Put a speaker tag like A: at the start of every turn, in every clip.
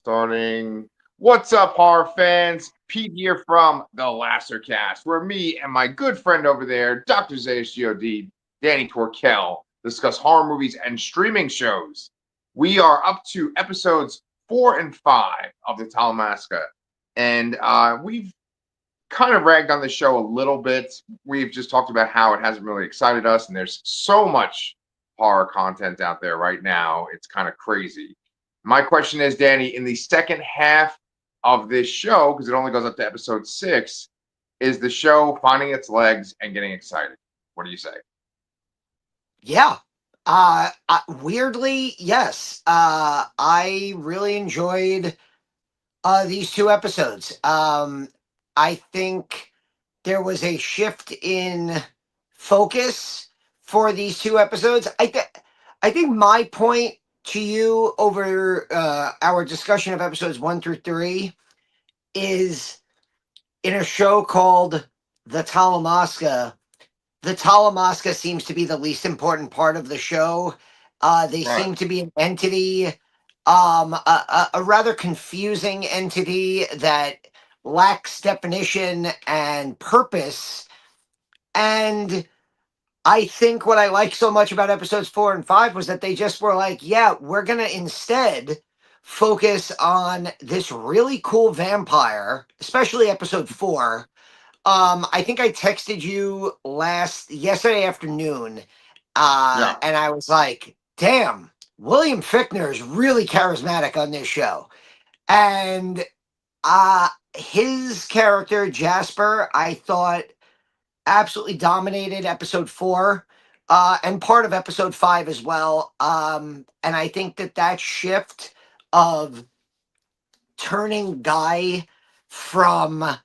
A: Starting. What's up, horror fans? Pete here from the Lackluster Cast, where me and my good friend over there, Dr. Zayas God, Danny Torkel, discuss horror movies and streaming shows. We are up to episodes 4 and 5 of the Talamasca, and we've kind of ragged on the show a little bit. We've just talked about how it hasn't really excited us, and there's so much horror content out there right now. It's kind of crazy. My question is, Danny, in the second half of this show, because it only goes up to episode 6, is the show finding its legs and getting excited? What do you say?
B: Yeah. Weirdly, yes. I really enjoyed these two episodes. I think there was a shift in focus for these two episodes. I think my point to you over our discussion of episodes 1 through 3 is in a show called The Talamasca. The Talamasca seems to be the least important part of the show. They
A: Right.
B: seem to be an entity, a rather confusing entity that lacks definition and purpose. And I think what I like so much about episodes 4 and 5 was that they just were like, yeah, we're going to instead focus on this really cool vampire, especially episode 4. I think I texted you yesterday afternoon,
A: Yeah.
B: and I was like, "Damn, William Fichtner is really charismatic on this show." And his character Jasper, I thought absolutely dominated episode 4, and part of episode 5 as well. And I think that shift of turning Guy from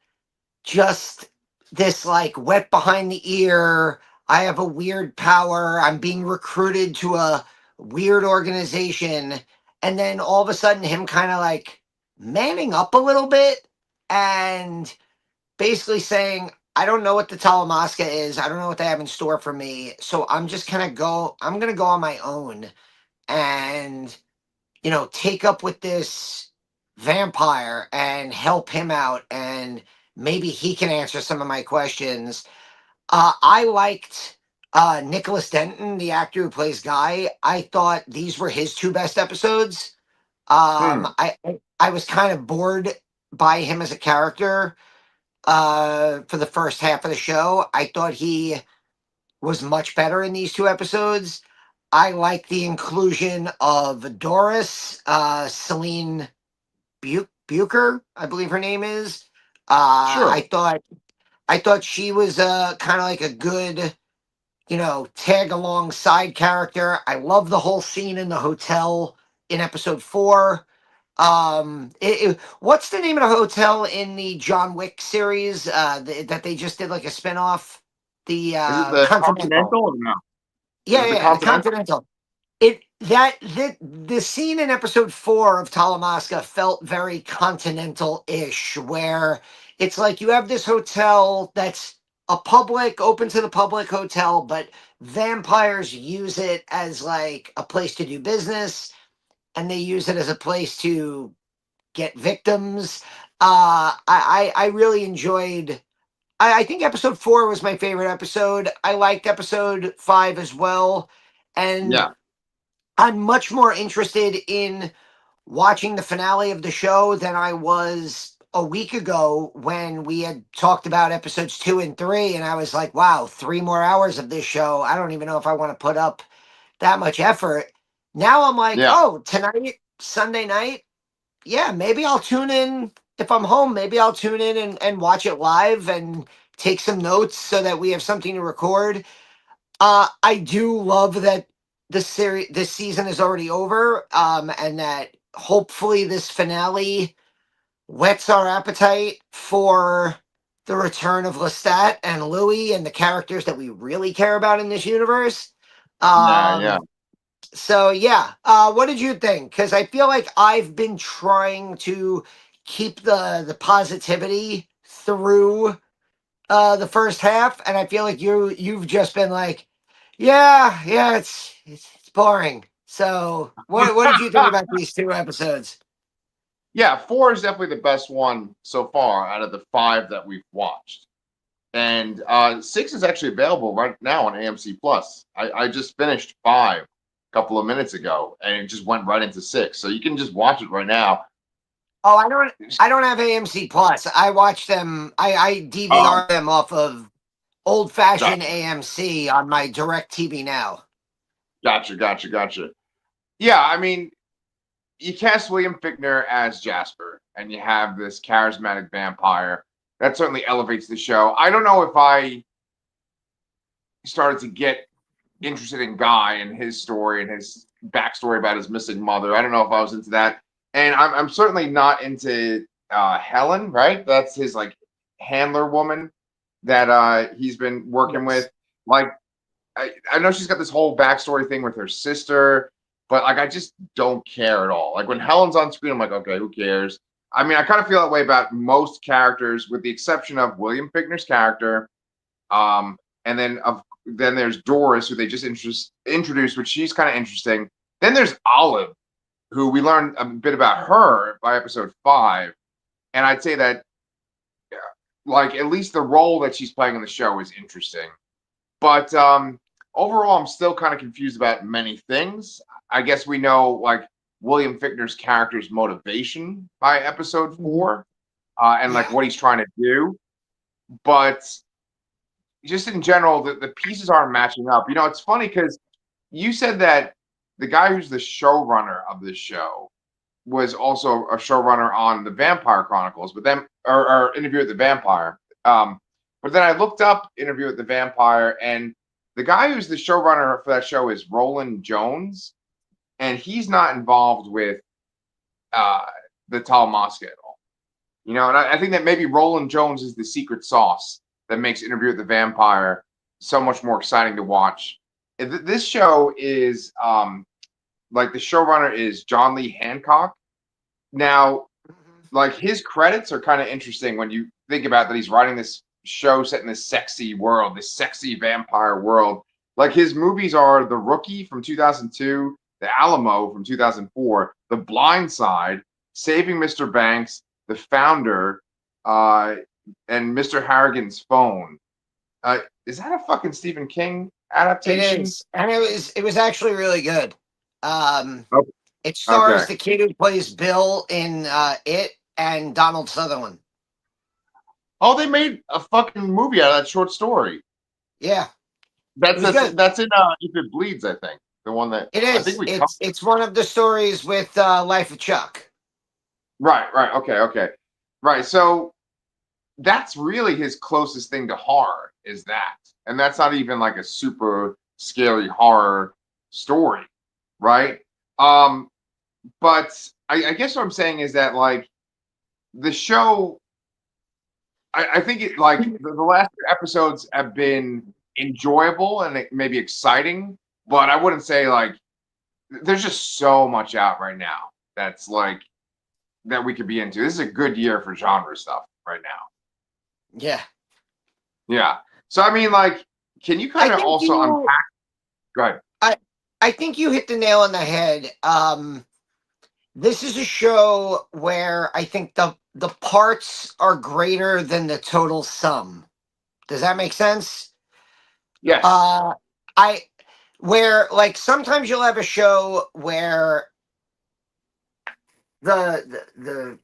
B: just this like wet behind the ear. I have a weird power. I'm being recruited to a weird organization. And then all of a sudden, him kind of like manning up a little bit and basically saying, I don't know what the Talamasca is. I don't know what they have in store for me. So I'm going to go on my own and, take up with this vampire and help him out. And maybe he can answer some of my questions. I liked Nicholas Denton, the actor who plays Guy. I thought these were his two best episodes.
A: Hmm.
B: I was kind of bored by him as a character for the first half of the show. I thought he was much better in these two episodes. I like the inclusion of Doris, Celine Bucher, I believe her name is.
A: Sure.
B: I thought she was kind of like a good, tag along side character. I love the whole scene in the hotel in episode 4. What's the name of the hotel in the John Wick series that they just did like a spinoff? The
A: Is it the
B: Continental.
A: Continental or no? Is
B: Yeah,
A: it the
B: yeah, the
A: Continental?
B: Continental. The scene in episode 4 of Talamasca felt very continental-ish, where it's like you have this hotel that's a public, open to the public hotel, but vampires use it as like a place to do business, and they use it as a place to get victims. I really enjoyed. I think episode 4 was my favorite episode. I liked episode 5 as well, and
A: Yeah.
B: I'm much more interested in watching the finale of the show than I was a week ago when we had talked about episodes 2 and 3. And I was like, wow, 3 more hours of this show. I don't even know if I want to put up that much effort. Now I'm like,
A: Yeah.
B: oh, tonight, Sunday night, yeah, maybe I'll tune in. If I'm home, maybe I'll tune in and watch it live and take some notes so that we have something to record. I do love that this season is already over, and that hopefully this finale whets our appetite for the return of Lestat and Louis and the characters that we really care about in this universe.
A: Yeah. Yeah.
B: So yeah, what did you think? Because I feel like I've been trying to keep the positivity through the first half, and I feel like you've just been like, yeah, yeah, it's boring. So what did you think about these two episodes?
A: Yeah, four is definitely the best one so far out of the five that we've watched. And six is actually available right now on AMC Plus. I just finished five a couple of minutes ago, and it just went right into six. So you can just watch it right now.
B: Oh, I don't have AMC Plus. I watch them. I
A: Um,
B: DVR them off of old fashioned
A: gotcha,
B: AMC on my Direct TV Now.
A: gotcha. Yeah, I mean, you cast William Fichtner as Jasper, and you have this charismatic vampire. That certainly elevates the show. I don't know if I started to get interested in Guy and his story and his backstory about his missing mother. I don't know if I was into that, and I'm certainly not into Helen. Right, that's his like handler woman that he's been working
B: Yes.
A: with. Like, I know she's got this whole backstory thing with her sister, but like I just don't care at all. Like when Helen's on screen, I'm like, okay, who cares? I mean, I kind of feel that way about most characters, with the exception of William Fichtner's character. Um, and then there's Doris, who they just introduced, which she's kind of interesting. Then there's Olive, who we learned a bit about her by episode five, and I'd say that like at least the role that she's playing in the show is interesting. But overall, I'm still kind of confused about many things. I guess we know like William Fichtner's character's motivation by episode
B: Mhm.
A: four, and like
B: Yeah.
A: what he's trying to do. But just in general, the pieces aren't matching up. You know, it's funny because you said that the guy who's the showrunner of this show was also a showrunner on the Vampire Chronicles, but then or Interview with the Vampire. But then I looked up Interview with the Vampire, and the guy who's the showrunner for that show is Roland Jones, and he's not involved with uh, the Talamasca at all. You know, and I think that maybe Roland Jones is the secret sauce that makes Interview with the Vampire so much more exciting to watch. This show is like the showrunner is John Lee Hancock. Now,
B: Mhm.
A: like his credits are kind of interesting when you think about that he's writing this show set in this sexy world, this sexy vampire world. Like his movies are The Rookie from 2002, The Alamo from 2004, The Blind Side, Saving Mr. Banks, The Founder, uh, and Mr. Harrigan's Phone. Is that a fucking Stephen King
B: It
A: adaptation?
B: is, and it was actually really good. Um,
A: Oh,
B: it stars
A: okay.
B: the kid who plays Bill in It and Donald Sutherland.
A: Oh, they made a fucking movie out of that short story.
B: Yeah, it
A: That's
B: was
A: that's
B: good.
A: that's in If It Bleeds, I think. The one that
B: It
A: I think
B: is.
A: we covered.
B: It's one of the stories with Life of Chuck.
A: Right. Okay. Right. So that's really his closest thing to horror is that. And that's not even like a super scary horror story, right? Um, but I guess what I'm saying is that like the show I think it like the last two episodes have been enjoyable and maybe exciting, but I wouldn't say like there's just so much out right now that's like that we could be into. This is a good year for genre stuff right now.
B: Yeah,
A: Yeah. So I mean, like, can you
B: I
A: kind of
B: think
A: also
B: you.
A: unpack? Go ahead.
B: I I think you hit the nail on the head. This is a show where I think the parts are greater than the total sum. Does that make sense?
A: Yes.
B: Uh, I where like sometimes you'll have a show where the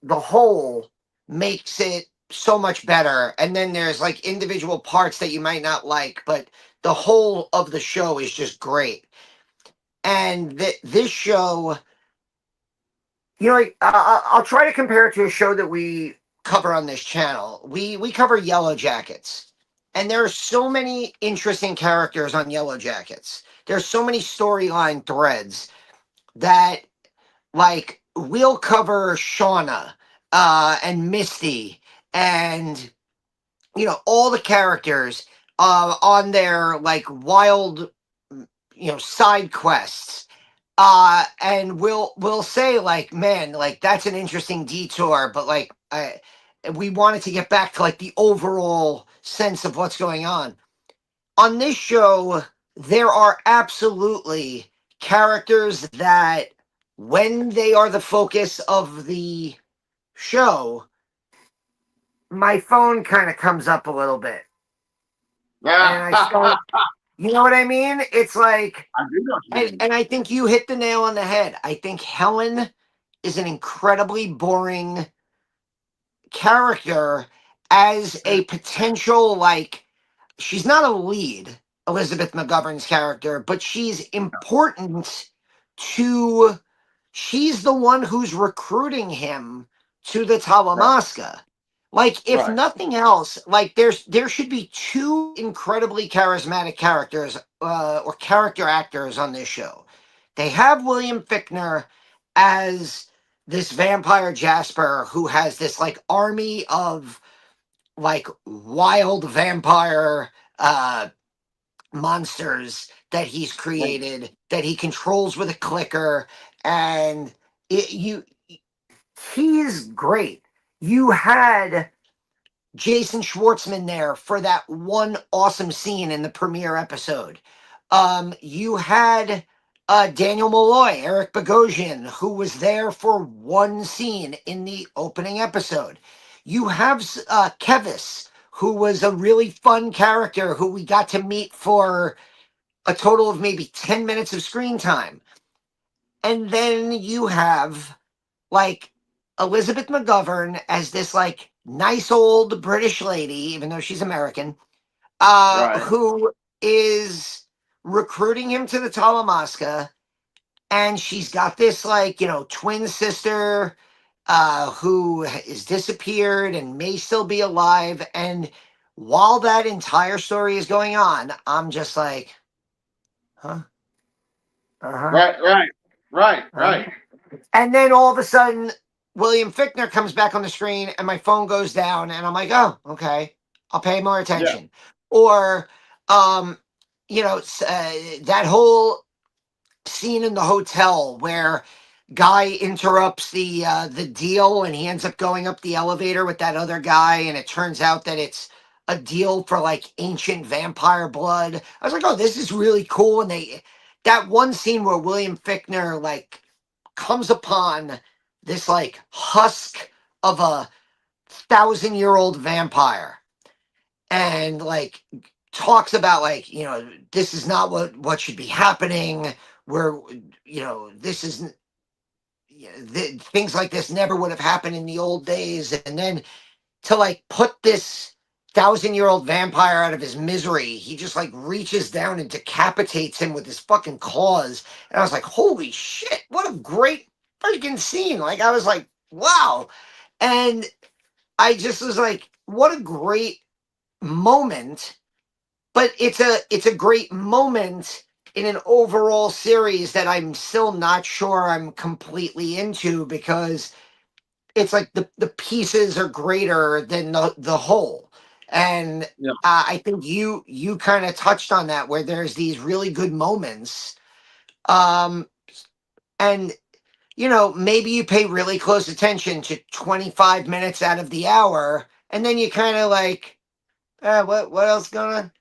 B: the whole makes it so much better, and then there's like individual parts that you might not like, but the whole of the show is just great. And this show, like, I'll try to compare it to a show that we cover on this channel. We cover Yellow Jackets, and there are so many interesting characters on Yellow Jackets. There's so many storyline threads that, like, we'll cover Shauna and Misty and all the characters on their like wild side quests, and we'll say like, man, like that's an interesting detour, but like we wanted to get back to like the overall sense of what's going on this show. There are absolutely characters that when they are the focus of the show, my phone kind of comes up a little bit, and I start.
A: I
B: You know what I mean? It's like,
A: do know what you mean.
B: and I think you hit the nail on the head. I think Helen is an incredibly boring character as a potential, like, she's not a lead, Elizabeth McGovern's character, but she's important to, she's the one who's recruiting him to the
A: Right.
B: Talamasca. Like, if
A: Right.
B: nothing else, like there should be two incredibly charismatic characters, or character actors on this show. They have William Fichtner as this vampire Jasper who has this like army of like wild vampire monsters that he's
A: Right.
B: created that he controls with a clicker, and you he's great. You had Jason Schwartzman there for that one awesome scene in the premiere episode. You had Daniel Malloy, Eric Bogosian, who was there for one scene in the opening episode. You have Kevis, who was a really fun character who we got to meet for a total of maybe 10 minutes of screen time. And then you have like Elizabeth McGovern as this like nice old British lady, even though she's American,
A: Right.
B: who is recruiting him to the Talamasca, and she's got this like twin sister who is disappeared and may still be alive. And while that entire story is going on, I'm just like, huh, uh huh,
A: Right. Right. Right. Right.
B: and then all of a sudden, William Fichtner comes back on the screen, and my phone goes down, and I'm like, oh, okay, I'll pay more
A: Yeah.
B: attention. Or, um, that whole scene in the hotel where guy interrupts the deal, and he ends up going up the elevator with that other guy, and it turns out that it's a deal for like ancient vampire blood. I was like, oh, this is really cool. And that one scene where William Fichtner like comes upon this like husk of a 1,000-year-old vampire, and like talks about like this is not what should be happening, where this is things like this never would have happened in the old days. And then to like put this 1,000-year-old vampire out of his misery, he just like reaches down and decapitates him with his fucking claws. And I was like, holy shit, what a great freaking scene. Like, I was like, wow. And I just was like, what a great moment. But it's a great moment in an overall series that I'm still not sure I'm completely into, because it's like the pieces are greater than the whole. And
A: Yeah.
B: I think you kind of touched on that, where there's these really good moments, um and maybe you pay really close attention to 25 minutes out of the hour, and then you kind of like, what else going on?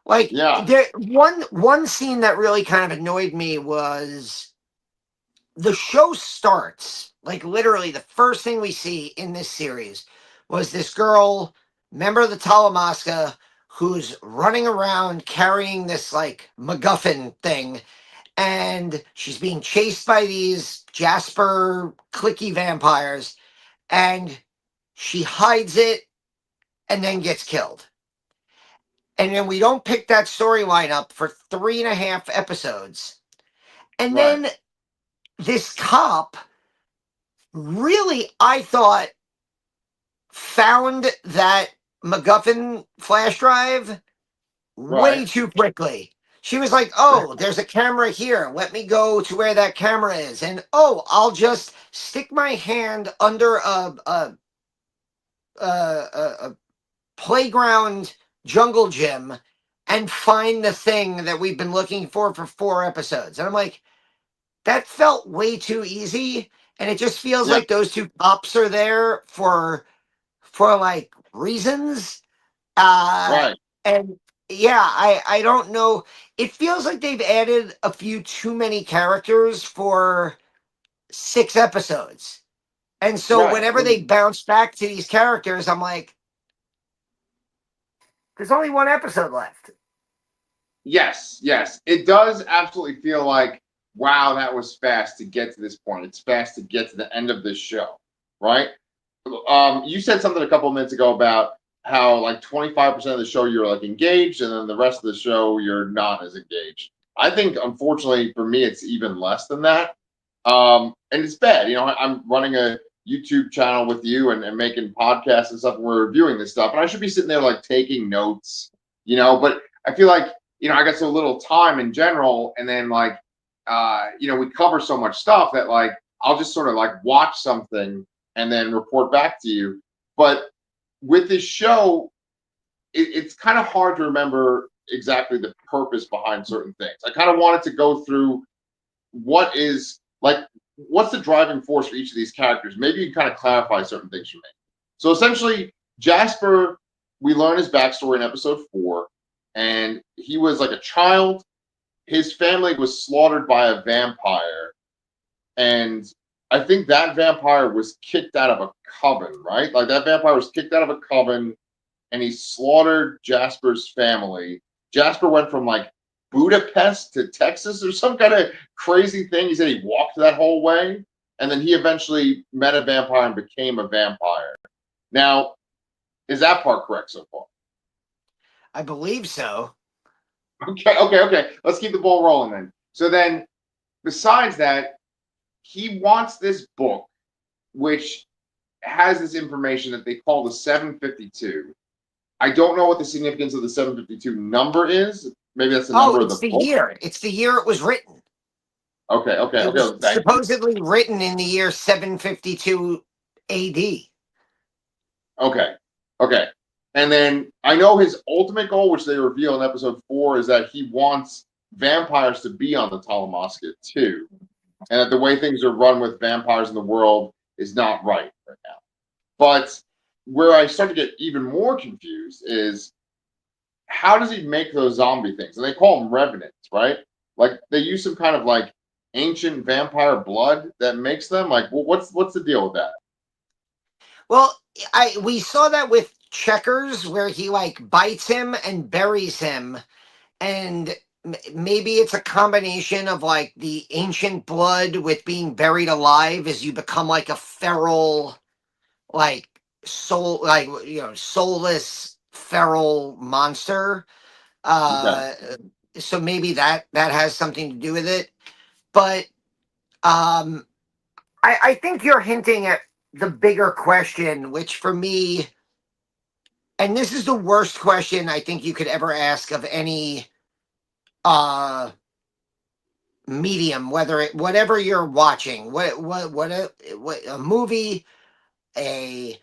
B: Like,
A: Yeah.
B: there one scene that really kind of annoyed me was the show starts like literally the first thing we see in this series was this girl, member of the Talamasca, who's running around carrying this like MacGuffin thing, and she's being chased by these Jasper clicky vampires, and she hides it and then gets killed. And then we don't pick that storyline up for 3.5 episodes. And
A: Right.
B: then this cop, really, I thought, found that MacGuffin flash drive way
A: Right.
B: too quickly. She was like, oh, there's a camera here. Let me go to where that camera is. And oh, I'll just stick my hand under a playground jungle gym and find the thing that we've been looking for 4 episodes. And I'm like, that felt way too easy. And it just feels
A: Yeah.
B: like those two cops are there for like reasons. Uh
A: Right.
B: and yeah, I don't know. It feels like they've added a few too many characters for 6 episodes. And so
A: Right.
B: whenever they bounce back to these characters, I'm like, there's only one episode left.
A: Yes, yes. It does absolutely feel like, wow, that was fast to get to this point. It's fast to get to the end of this show, right? You said something a couple of minutes ago about how like 25% of the show you're like engaged, and then the rest of the show you're not as engaged. I think, unfortunately, for me, it's even less than that. And it's bad. I'm running a YouTube channel with you and making podcasts and stuff, and we're reviewing this stuff, and I should be sitting there like taking notes, but I feel like I got so little time in general, and then like we cover so much stuff that like I'll just sort of like watch something and then report back to you. But with this show, it's kind of hard to remember exactly the purpose behind certain things. I kind of wanted to go through what is like what's the driving force for each of these characters. Maybe you can kind of clarify certain things for me. So essentially, Jasper, we learn his backstory in episode 4, and he was like a child. His family was slaughtered by a vampire, and I think that vampire was kicked out of a coven, right? Like that vampire was kicked out of a coven, and he slaughtered Jasper's family. Jasper went from like Budapest to Texas or some kind of crazy thing. He said he walked that whole way, and then he eventually met a vampire and became a vampire. Now, is that part correct so far?
B: I believe so.
A: Okay, okay, okay. Let's keep the ball rolling then. So then, besides that, he wants this book, which has this information that they call the 752. I don't know what the significance of the 752 number is. Maybe that's the
B: Oh,
A: number of
B: it's
A: the
B: the
A: book.
B: year. It's the year it was written.
A: Okay, okay,
B: It was
A: okay. Thank you.
B: supposedly written in the year 752 AD.
A: Okay, okay. And then I know his ultimate goal, which they reveal in episode 4, is that he wants vampires to be on the Talamasca too, and that the way things are run with vampires in the world is not right now. But where I start to get even more confused is how does he make those zombie things? And they call them revenants, right? Like they use some kind of like ancient vampire blood that makes them like. Well, what's the deal with that?
B: Well, I we saw that with Checkers where he like bites him and buries him, and maybe it's a combination of like the ancient blood with being buried alive as you become like a feral, like soul, like soulless feral monster.
A: Okay.
B: uh so maybe that has something to do with it. But um I think you're hinting at the bigger question, which for me, and this is the worst question I think you could ever ask of any uh medium, whether it whatever you're watching, what a movie, a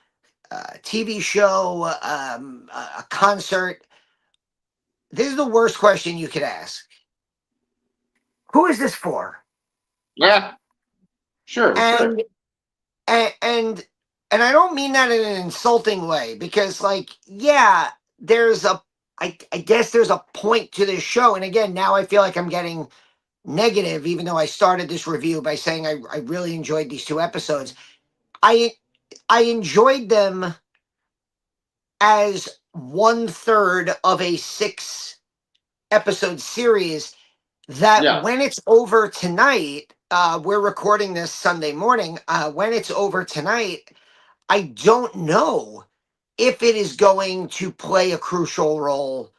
B: TV show, a concert. This is the worst question you could ask. Who is this for?
A: Yeah. Sure. Sure.
B: And and and, and I don't mean that in an insulting way, because like, yeah, there's a I guess there's a point to this show. And again, now I feel like I'm getting negative, even though I started this review by saying I really enjoyed these 2 episodes. I I enjoyed them as 1/3 of a 6 episode series that
A: Yeah.
B: when it's over tonight, we're recording this Sunday morning. When it's over tonight, I don't know if it is going to play a crucial role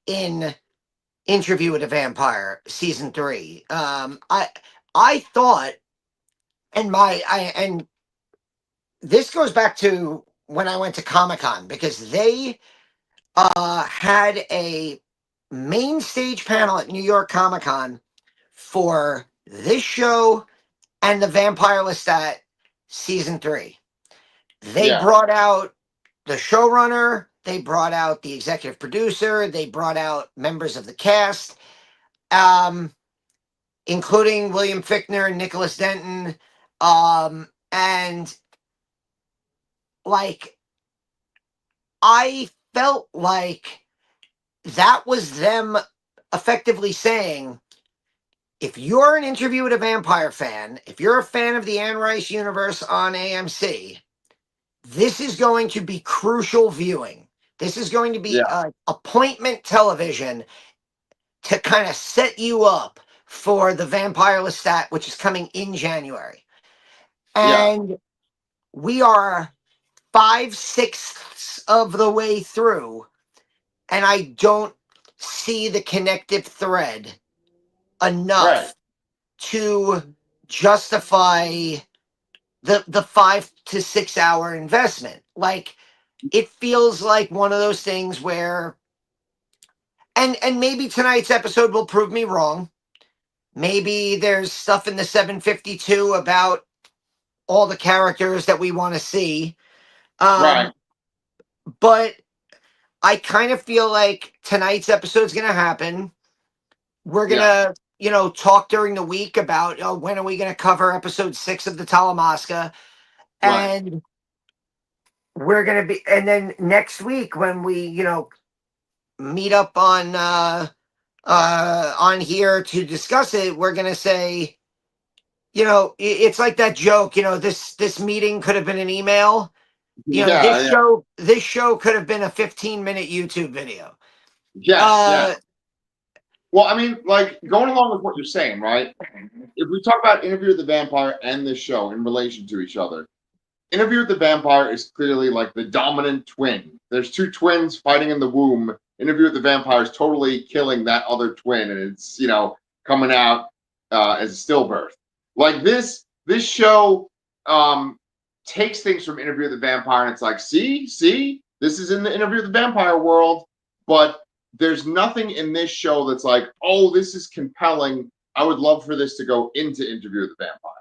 B: in Interview with a Vampire season 3. I thought, and this goes back to when I went to Comic Con, because they had a main stage panel at New York Comic Con for this show and the Vampire Lestat season 3. They
A: Yeah.
B: brought out the showrunner, they brought out the executive producer, they brought out members of the cast, um, including William Fichtner and Nicholas Denton. And like, I felt like that was them effectively saying, if you're an Interview with a Vampire fan, if you're a fan of the Anne Rice universe on AMC, this is going to be crucial viewing. This is going to be
A: Yeah.
B: appointment television to kind of set you up for the Vampire Lestat, which is coming in January.
A: Yeah.
B: And we are 5/6 of the way through, and I don't see the connective thread
A: Right.
B: enough to justify the 5 to 6 hour investment. Like, it feels like one of those things where, and maybe tonight's episode will prove me wrong. Maybe there's stuff in the 752 about all the characters that we want to see.
A: Right.
B: But I kind of feel like tonight's episode is going to happen. We're going
A: Yeah.
B: to, talk during the week about when are we going to cover episode 6 of the Talamasca.
A: Right.
B: And we're going to be, and then next week when we, meet up on here to discuss it, we're going to say, it's like that joke, this meeting could have been an email.
A: Yeah. Yeah.
B: This show could have been a 15-minute YouTube video.
A: Yes.
B: Uh,
A: Yeah. Well, I mean, like going along with what you're saying, right? If we talk about Interview with the Vampire and this show in relation to each other, Interview with the Vampire is clearly like the dominant twin. There's two twins fighting in the womb. Interview with the Vampire is totally killing that other twin, and it's coming out as a stillbirth. Like this show takes things from Interview with the Vampire, and it's like, see, this is in the Interview with the Vampire world, but there's nothing in this show that's like, oh, this is compelling. I would love for this to go into Interview with the Vampire.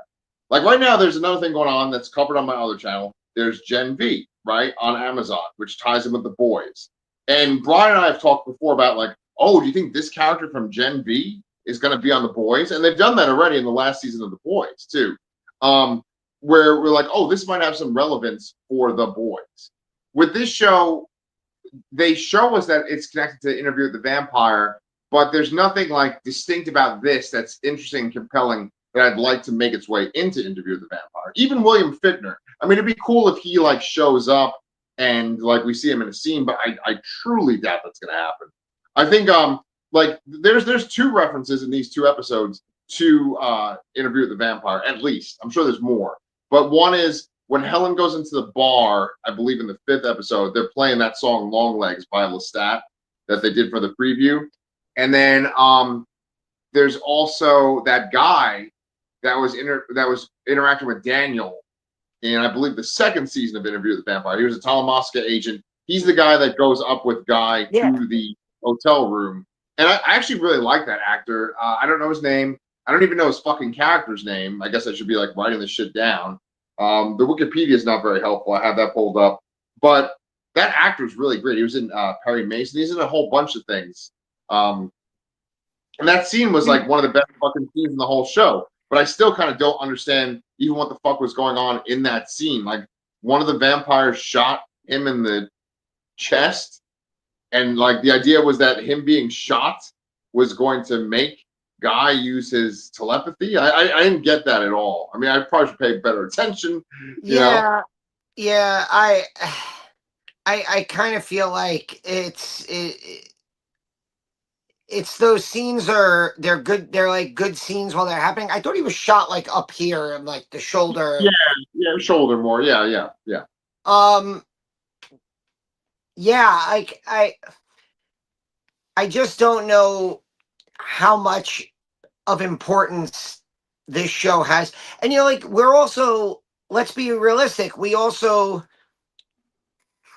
A: Like right now, there's another thing going on that's covered on my other channel. There's Gen V, right, on Amazon, which ties in with the boys. And Brian and I have talked before about like, oh, do you think this character from Gen V is going to be on the boys? And they've done that already in the last season of the boys too, where we're like, oh, this might have some relevance for the boys. With this show, they show us that it's connected to Interview with the Vampire, but there's nothing like distinct about this that's interesting and compelling that I'd like to make its way into Interview with the Vampire. Even William Fichtner. I mean, it'd be cool if he like shows up and like we see him in a scene, but I truly doubt that's gonna happen. I think like there's two references in these two episodes to Interview with the Vampire, at least. I'm sure there's more. But one is when Helen goes into the bar, I believe in the 5th episode, they're playing that song Long Legs by Lestat that they did for the preview. And then there's also that guy that was interacting with Daniel in I believe the 2nd season of Interview with the Vampire. He was a Talamasca agent. He's the guy that goes up with Guy
B: yeah.
A: to the hotel room. And I actually really like that actor. I don't know his name. I don't even know his fucking character's name. I guess I should be like writing this shit down. The Wikipedia is not very helpful. I have that pulled up. But that actor is really great. He was in Perry Mason. He's in a whole bunch of things. And that scene was like one of the best fucking scenes in the whole show. But I still kind of don't understand even what the fuck was going on in that scene. Like one of the vampires shot him in the chest, and like the idea was that him being shot was going to make Guy use his telepathy. I didn't get that at all. I mean, I probably should pay better attention.
B: Yeah, yeah. I kind of feel like it's those scenes they're good. They're like good scenes while they're happening. I thought he was shot like up here and like the shoulder.
A: Yeah, shoulder more. Yeah.
B: Um. Yeah. I just don't know how much of importance this show has. And like we're also, let's be realistic, we also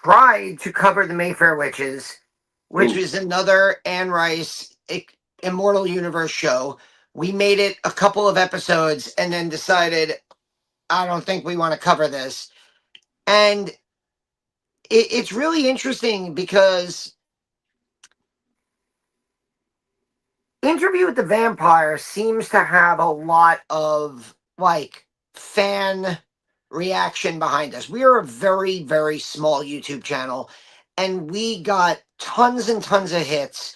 B: tried to cover the Mayfair Witches, which
A: Ooh.
B: is another Anne Rice Immortal Universe show. We made it a couple of episodes and then decided, I don't think we want to cover this. And it's really interesting because Interview with the Vampire seems to have a lot of like fan reaction behind us. We are a very, very small YouTube channel, and we got tons and tons of hits,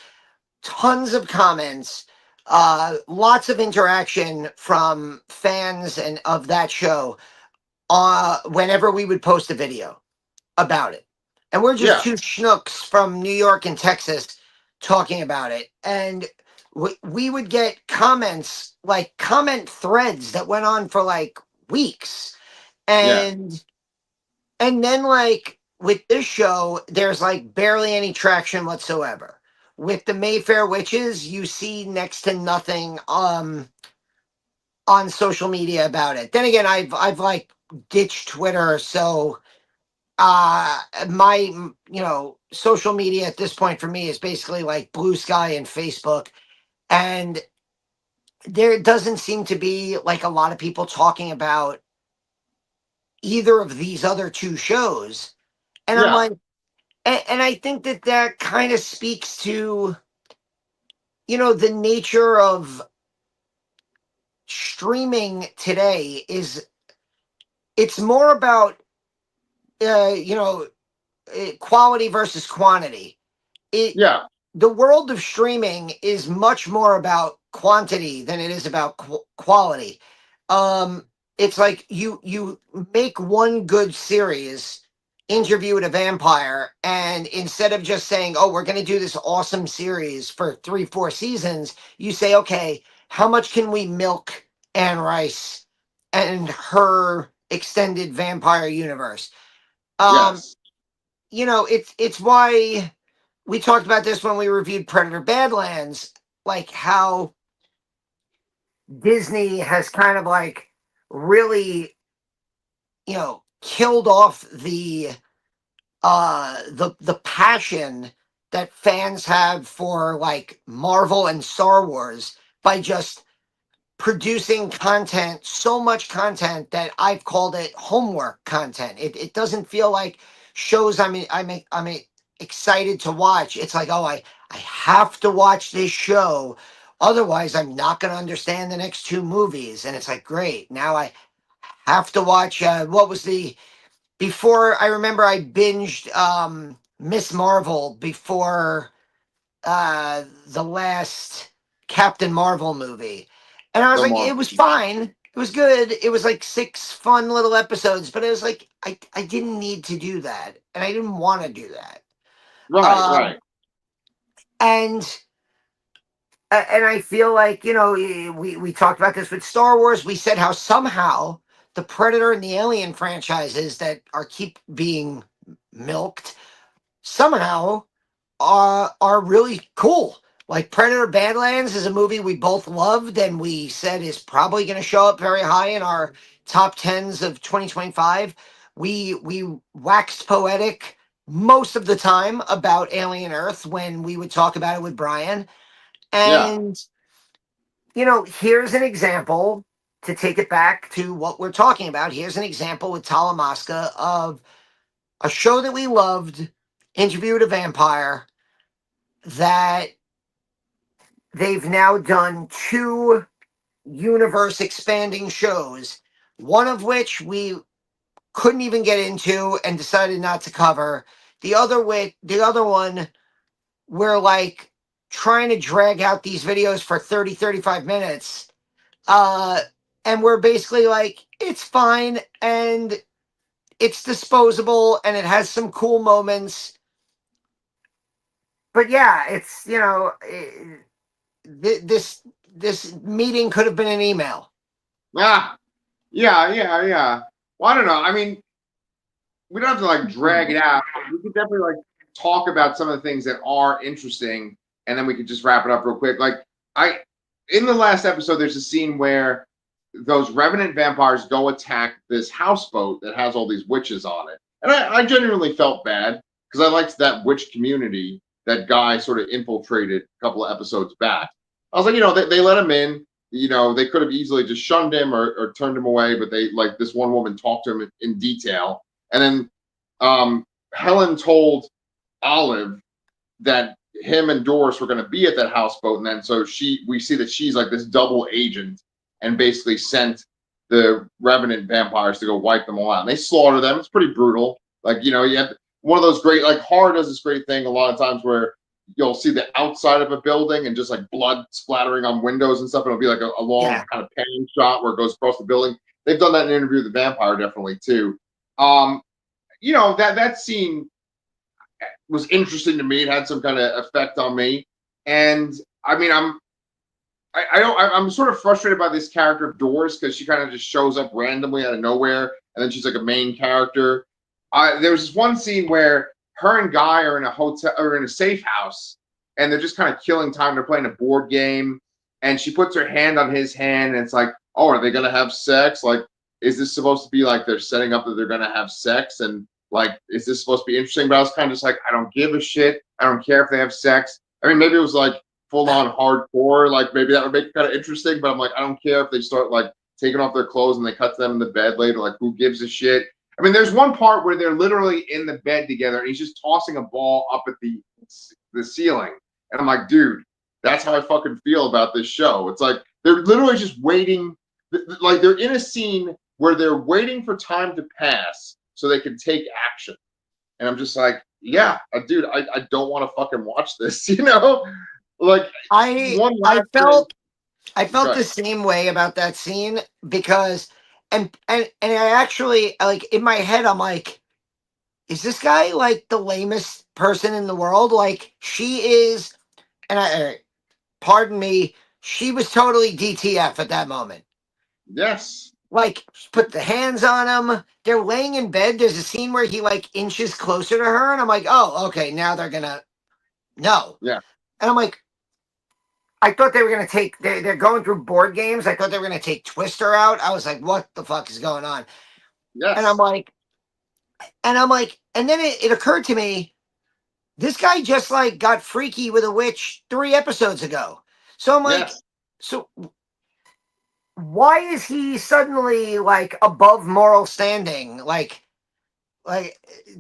B: tons of comments. lots of interaction from fans and of that show whenever we would post a video about it. And we're just
A: Yeah,
B: two schnooks from New York and Texas talking about it. And we would get comments, like comment threads that went on for like weeks.
A: yeah,
B: And then like with this show, there's like barely any traction whatsoever. With the Mayfair Witches, you see next to nothing on social media about it. Then again, I've like ditched Twitter, so my social media at this point for me is basically like Blue Sky and Facebook, and there doesn't seem to be like a lot of people talking about either of these other two shows. And I'm
A: yeah,
B: like, and I think that that kind of speaks to the nature of streaming today. Is it's more about uh you know quality versus quantity. it
A: yeah,
B: the world of streaming is much more about quantity than it is about quality. Um, it's like you make one good series, Interview with a Vampire, and instead of just saying, "Oh, we're going to do this awesome series for 3, 4 seasons," you say, "Okay, how much can we milk Anne Rice and her extended vampire universe?" Um,
A: yes,
B: it's why we talked about this when we reviewed Predator Badlands, like how Disney has kind of like really, killed off the passion that fans have for like Marvel and Star Wars by just producing content, so much content that I've called it homework content. It doesn't feel like shows I'm excited to watch. It's like, oh, I have to watch this show, otherwise I'm not going to understand the next two movies. And it's like, great, now I have to watch. What was the before? I remember I binged Miss Marvel before the last Captain Marvel movie. And I was
A: the
B: like, it
A: Marvel.
B: was fine. It was good. It was like 6 fun little episodes, but it was like I didn't need to do that. And I didn't want to do that.
A: Right,
B: Um
A: right.
B: and and I feel like, we talked about this with Star Wars. We said how somehow the Predator and the Alien franchises that are keep being milked somehow are really cool. Like Predator Badlands is a movie we both loved and we said is probably going to show up very high in our top tens of 2025. We waxed poetic most of the time about Alien Earth when we would talk about it with Brian.
A: Yeah,
B: And here's an example to take it back to what we're talking about. Here's an example with Talamasca of a show that we loved, Interview with a Vampire, that they've now done two universe expanding shows, one of which we couldn't even get into and decided not to cover. The other one, we're like trying to drag out these videos for 30, 35 minutes. Uh, and we're basically like, it's fine and it's disposable and it has some cool moments. But yeah, it's, this meeting could have been an email.
A: ah, yeah, yeah, yeah. Well, I don't know. I mean, we don't have to like drag it out. We could definitely like talk about some of the things that are interesting, and then we could just wrap it up real quick. Like I, in the last episode, there's a scene where those revenant vampires go attack this houseboat that has all these witches on it, and I genuinely felt bad because I liked that witch community that guy sort of infiltrated a couple of episodes back. I was like, they let him in. They could have easily just shunned him or turned him away, but they like this one woman talked to him in detail, and then Helen told Olive that him and Doris were going to be at that houseboat, and then so we see that she's like this double agent and basically sent the revenant vampires to go wipe them all out. And they slaughter them. It's pretty brutal. Like you have one of those great like horror does this great thing a lot of times where you'll see the outside of a building and just like blood splattering on windows and stuff. And it'll be like a long
B: Yeah.
A: kind of pan shot where it goes across the building. They've done that in Interview with the Vampire definitely too. Um, that scene was interesting to me. It had some kind of effect on me, and I mean, I don't. I'm sort of frustrated by this character of Doris because she kind of just shows up randomly out of nowhere, and then she's like a main character. There was this one scene where her and Guy are in a hotel or in a safe house, and they're just kind of killing time. They're playing a board game, and she puts her hand on his hand, and it's like, oh, are they gonna have sex? Like, is this supposed to be like they're setting up that they're gonna have sex? And like, is this supposed to be interesting? But I was kind of just like, I don't give a shit. I don't care if they have sex. I mean, maybe it was like full on hardcore. Like maybe that would make it kind of interesting. But I'm like, I don't care if they start like taking off their clothes and they cut them in the bed later. Like, who gives a shit? I mean, there's one part where they're literally in the bed together and he's just tossing a ball up at the ceiling, and I'm like, dude, that's how I fucking feel about this show. It's like they're literally just waiting, like they're in a scene where they're waiting for time to pass so they can take action. And I'm just like, yeah, dude, I don't want to fucking watch this, Like
B: I
A: one
B: I
A: last thing.
B: felt I felt
A: Okay.
B: the same way about that scene because and I actually like in my head I'm like, is this guy like the lamest person in the world? Like she is, and pardon me, she was totally DTF at that moment.
A: Yes.
B: Like put the hands on him. They're laying in bed. There's a scene where he like inches closer to her, and I'm like, oh, okay, now they're gonna no.
A: Yeah.
B: And I'm like, I thought they were gonna take. They're going through board games. I thought they were gonna take Twister out. I was like, what the fuck is going on? And I'm
A: Yes.
B: like, and then it occurred to me, this guy just like got freaky with a witch 3 episodes ago. So I'm like,
A: Yes.
B: so why is he suddenly like above moral standing? Like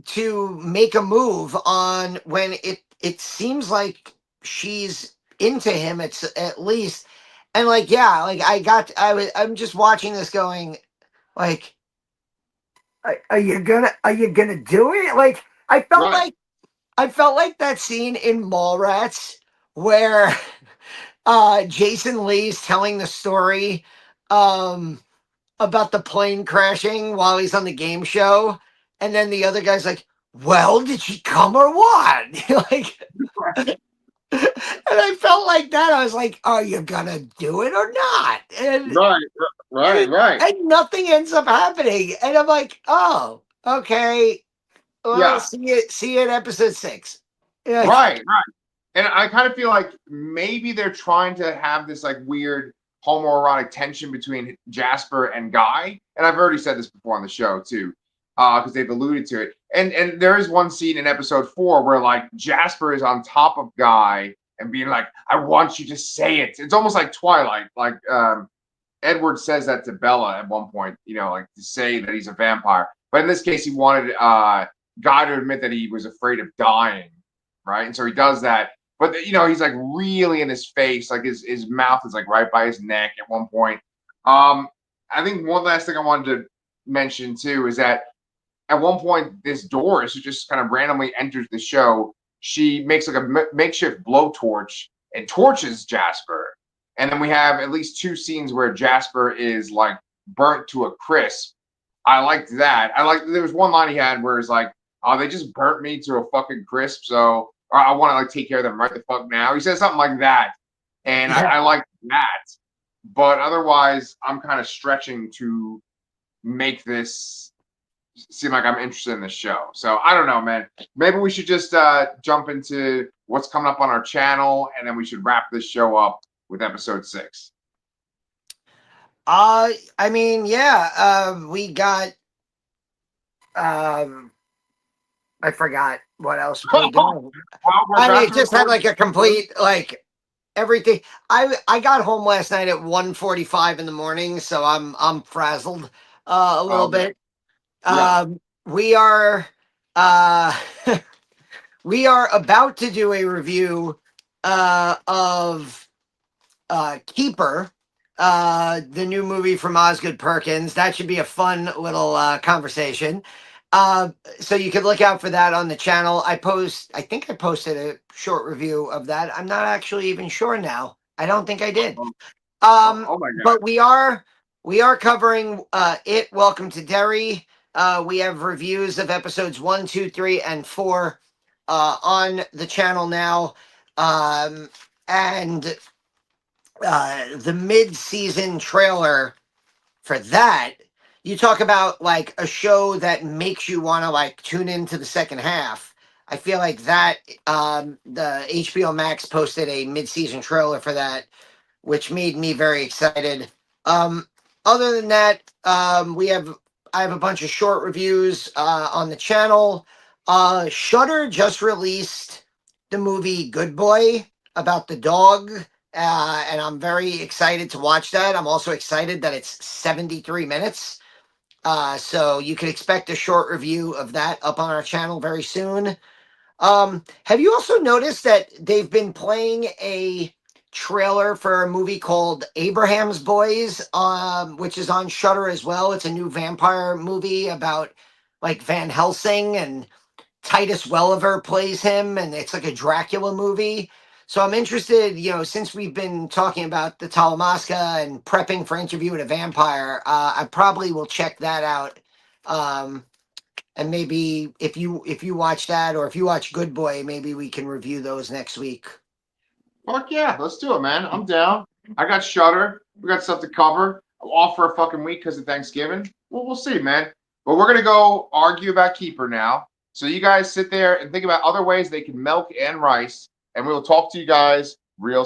B: to make a move on when it seems like she's into him. It's at least, and like yeah, like I'm just watching this going like, are you gonna do it? Like
A: Right.
B: I felt like that scene in Mallrats where Jason Lee's telling the story um about the plane crashing while he's on the game show, and then the other guy's like, well, did she come or what? Like, and I felt like that. I was like, are you gonna do it or not?
A: Right. Right. Right.
B: And nothing ends up happening, and I'm like, oh, okay, well,
A: Yeah.
B: see you at episode 6. Like,
A: Right. Right. And I kind of feel like maybe they're trying to have this like weird homoerotic tension between Jasper and Guy. And I've already said this before on the show too, because they've alluded to it. And there is one scene in episode 4 where like Jasper is on top of Guy and being like, "I want you to say it." It's almost like Twilight. Like Edward says that to Bella at one point, like to say that he's a vampire. But in this case, he wanted Guy to admit that he was afraid of dying, right? And so he does that. But he's like really in his face, like his mouth is like right by his neck at one point. I think one last thing I wanted to mention too is that at one point this Doris, who just kind of randomly enters the show, she makes like a makeshift blowtorch and torches Jasper. And then we have at least 2 scenes where Jasper is like burnt to a crisp. I liked that. There was one line he had where it's like, "Oh, they just burnt me to a fucking crisp, so or I want to like take care of them right the fuck now." He said something like that, and I
B: yeah.
A: like that. But otherwise, I'm kind of stretching to make this seem like I'm interested in the show. So I don't know, man. Maybe we should just jump into what's coming up on our channel, and then we should wrap this show up with episode 6.
B: I mean, yeah, we got, um, I forgot what else we're doing.
A: Well, we're
B: I mean,
A: about
B: it
A: to
B: just had
A: record.
B: like a complete, like everything. I got home last night at 1:45 in the morning, so I'm frazzled a little
A: Okay.
B: bit.
A: Yeah.
B: We are, uh, we are about to do a review, of Keeper, the new movie from Osgood Perkins. That should be a fun little conversation. So you can look out for that on the channel. I think I posted a short review of that. I'm not actually even sure now. I don't think I did.
A: Oh, oh my God.
B: But we are covering it. Welcome to Derry. We have reviews of episodes 1, 2, 3, and 4 on the channel now. And the mid-season trailer for that, you talk about like a show that makes you want to like tune into the second half. I feel like that the HBO Max posted a mid-season trailer for that, which made me very excited. Um, Other than that, I have a bunch of short reviews on the channel. Shudder just released the movie Good Boy about the dog, and I'm very excited to watch that. I'm also excited that it's 73 minutes. So you can expect a short review of that up on our channel very soon. Have you also noticed that they've been playing a trailer for a movie called Abraham's Boys, which is on Shudder as well? It's a new vampire movie about like Van Helsing, and Titus Welliver plays him, and it's like a Dracula movie. So I'm interested, since we've been talking about the Talamasca and prepping for Interview with a Vampire, I probably will check that out. Um, and maybe if you watch that, or if you watch Good Boy, maybe we can review those next week.
A: Fuck yeah, let's do it, man. I'm down. I got Shutter. We got stuff to cover. I'm off for a fucking week because of Thanksgiving. Well, we'll see, man. But we're gonna go argue about Keeper now. So you guys sit there and think about other ways they can milk and rice, and we will talk to you guys real